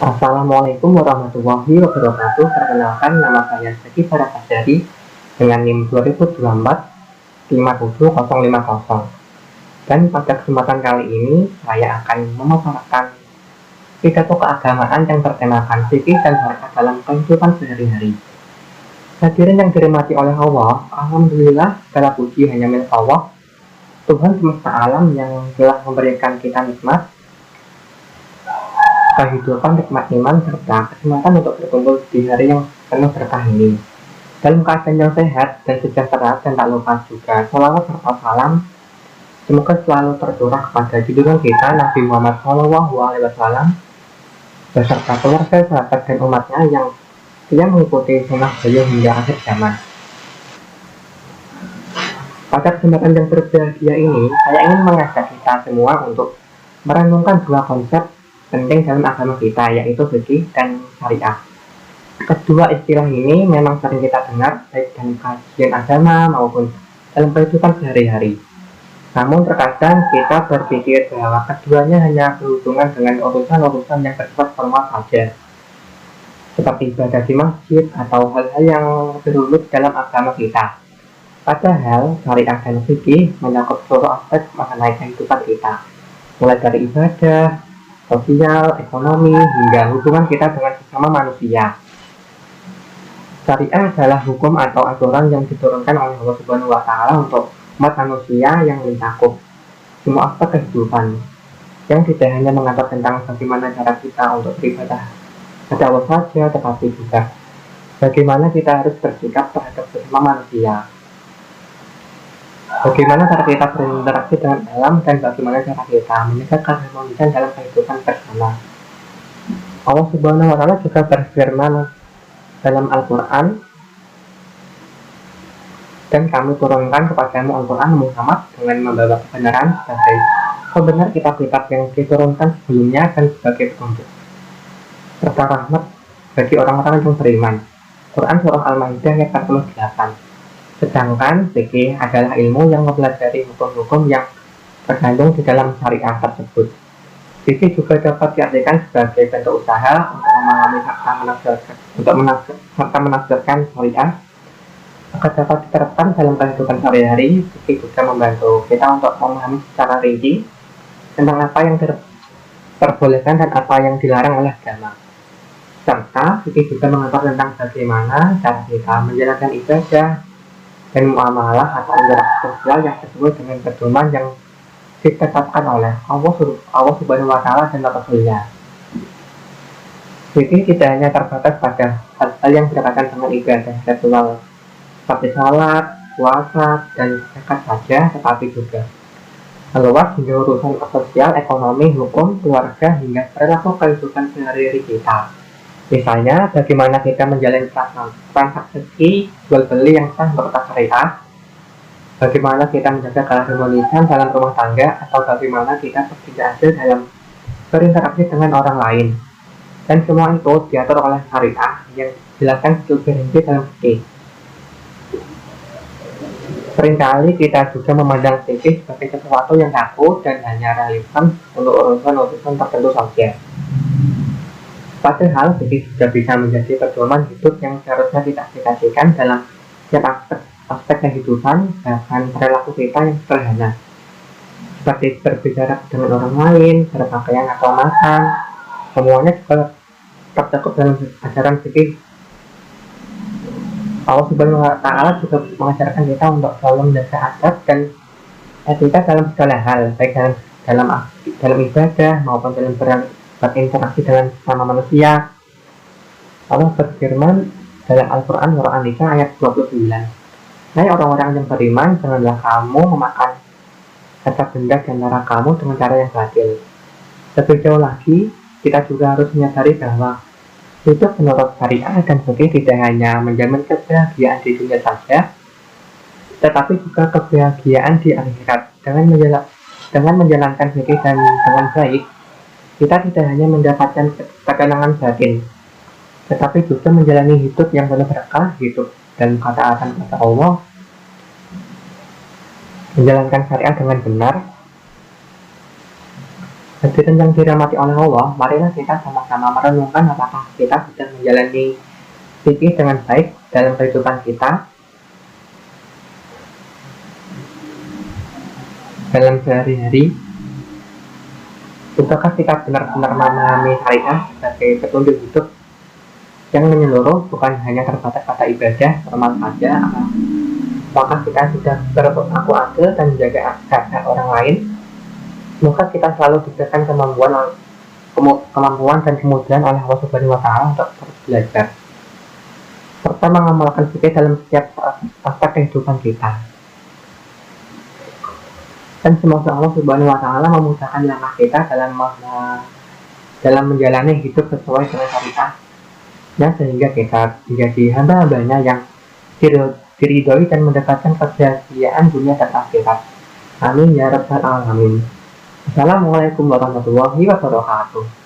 Assalamualaikum warahmatullahi wabarakatuh. Perkenalkan, nama saya Zaki Farakasari dengan NIM 2024-57050. Dan pada kesempatan kali ini, saya akan memaparkan pidato keagamaan yang bertemakan fikih dan syariat dalam kehidupan sehari-hari. Hadirin yang dirahmati oleh Allah, Alhamdulillah segala puji hanya milik Allah, Tuhan semesta alam yang telah memberikan kita nikmat kehidupan, nikmat iman, serta kesempatan untuk berkumpul di hari yang penuh berkah ini. Dalam keadaan yang sehat dan sejahtera, dan tak lupa juga salawat serta salam semoga selalu tercurah kepada junjungan kita Nabi Muhammad SAW beserta keluarga, sahabat, dan umatnya yang setia mengikuti sunnah beliau hingga akhir zaman. Pada kesempatan yang berbahagia ini, saya ingin mengajak kita semua untuk merenungkan dua konsep penting dalam agama kita, yaitu fikih dan syariah. Kedua istilah ini memang sering kita dengar baik dalam kajian agama maupun dalam kehidupan sehari-hari. Namun terkadang kita berpikir bahwa keduanya hanya berhubungan dengan urusan-urusan yang bersifat formal saja, seperti ibadah di masjid atau hal-hal yang berhubungan dalam agama kita. Padahal syariah dan fikih mencakup seluruh aspek mengenai kehidupan kita, mulai dari ibadah, sosial, ekonomi, hingga hubungan kita dengan sesama manusia. Syariah adalah hukum atau aturan yang diturunkan oleh Allah Subhanahu wa Ta'ala untuk umat manusia yang mencakup semua aspek kehidupan, yang tidak hanya mengatur tentang bagaimana cara kita untuk beribadah pada Allah saja, tetapi juga bagaimana kita harus bersikap terhadap sesama manusia, bagaimana cara kita berinteraksi dengan alam, dan bagaimana cara kita menjaga keharmonisan dalam kehidupan bersama. Allah Subhanahu wa Ta'ala juga berfirman dalam Al-Quran, dan kami turunkan kepadamu Al-Quran Muhammad dengan membawa kebenaran sebagai pembenar kitab-kitab yang diturunkan sebelumnya dan sebagai petunjuk serta rahmat bagi orang-orang yang beriman. Quran Surah Al-Maidah ayat 48. Sedangkan fikih adalah ilmu yang mempelajari hukum-hukum yang terkandung di dalam syariah tersebut. Fikih juga dapat diartikan sebagai bentuk usaha untuk memahami serta menafsirkan syariah agar dapat diterapkan dalam kehidupan sehari-hari. Fikih juga membantu kita untuk memahami secara rinci tentang apa yang diperbolehkan dan apa yang dilarang oleh agama. Serta fikih juga mengatur tentang bagaimana cara kita menjalankan ibadah dan muamalah atau interaksi sosial yang sesuai dengan pedoman yang ditetapkan oleh Allah Subhanahu wa Ta'ala dan Rasulnya. Fikih tidak hanya terbatas pada hal-hal yang berkaitan dengan ibadah ritual seperti salat, puasa, dan zakat saja, tetapi juga meluas hingga urusan sosial, ekonomi, hukum, keluarga, hingga perilaku kehidupan sehari-hari kita. Misalnya, bagaimana kita menjalani transaksi jual beli yang sah menurut syariah, bagaimana kita menjaga keharmonisan dalam rumah tangga, atau bagaimana kita bertindak adil dalam berinteraksi dengan orang lain. Dan semua itu diatur oleh syariah yang dijelaskan lebih rinci dalam fikih. Seringkali kita juga memandang fikih sebagai sesuatu yang kaku dan hanya relevan untuk urusan-urusan tertentu saja. Padahal fikih juga bisa menjadi pedoman hidup yang seharusnya kita aplikasikan dalam setiap aspek kehidupan, bahkan perilaku kita yang sederhana, seperti berbicara dengan orang lain, berpakaian atau makan. Semuanya juga tercakup dalam ajaran fikih. Allah Subhanahu wa Ta'ala juga mengajarkan kita untuk selalu menjaga adab dan etika dalam segala hal, baik dalam ibadah maupun dalam berinteraksi dengan sesama manusia. Allah berfirman dalam Al-Quran Surah An-Nisa ayat 29. Hai orang-orang yang beriman, janganlah kamu memakan harta benda di antara kamu dengan cara yang adil. Lebih jauh lagi, kita juga harus menyadari bahwa hidup menurut syariah dan fikih tidak hanya menjamin kebahagiaan di dunia saja, tetapi juga kebahagiaan di akhirat. Dengan menjalankan fikih dan dengan baik, kita tidak hanya mendapatkan ketenangan batin, tetapi juga menjalani hidup yang penuh berkah, hidup dan ketaatan kepada Allah, menjalankan syariat dengan benar, Hadirin yang dirahmati oleh Allah, marilah kita sama-sama merenungkan apakah kita sudah menjalani fikih dengan baik dalam kehidupan kita, dalam sehari-hari. Apakah kita benar-benar memahami syariah sebagai petunjuk hidup yang menyeluruh, bukan hanya terbatas pada ibadah formal saja? Apakah kita sudah berperilaku adil dan menjaga hak orang lain? Semoga kita selalu diberikan kemampuan dan kemudahan oleh Allah Subhanahu wa Ta'ala untuk terus belajar serta mengamalkan fikih dalam setiap aspek kehidupan kita. Dan semoga Allah Subhanahu wa Ta'ala memudahkan langkah kita dalam menjalani hidup sesuai dengan syariah, sehingga kita menjadi hamba-hambanya yang diridhoi dan mendapatkan kebahagiaan dunia dan akhirat. Amin ya rabbal alamin. Assalamualaikum warahmatullahi wabarakatuh.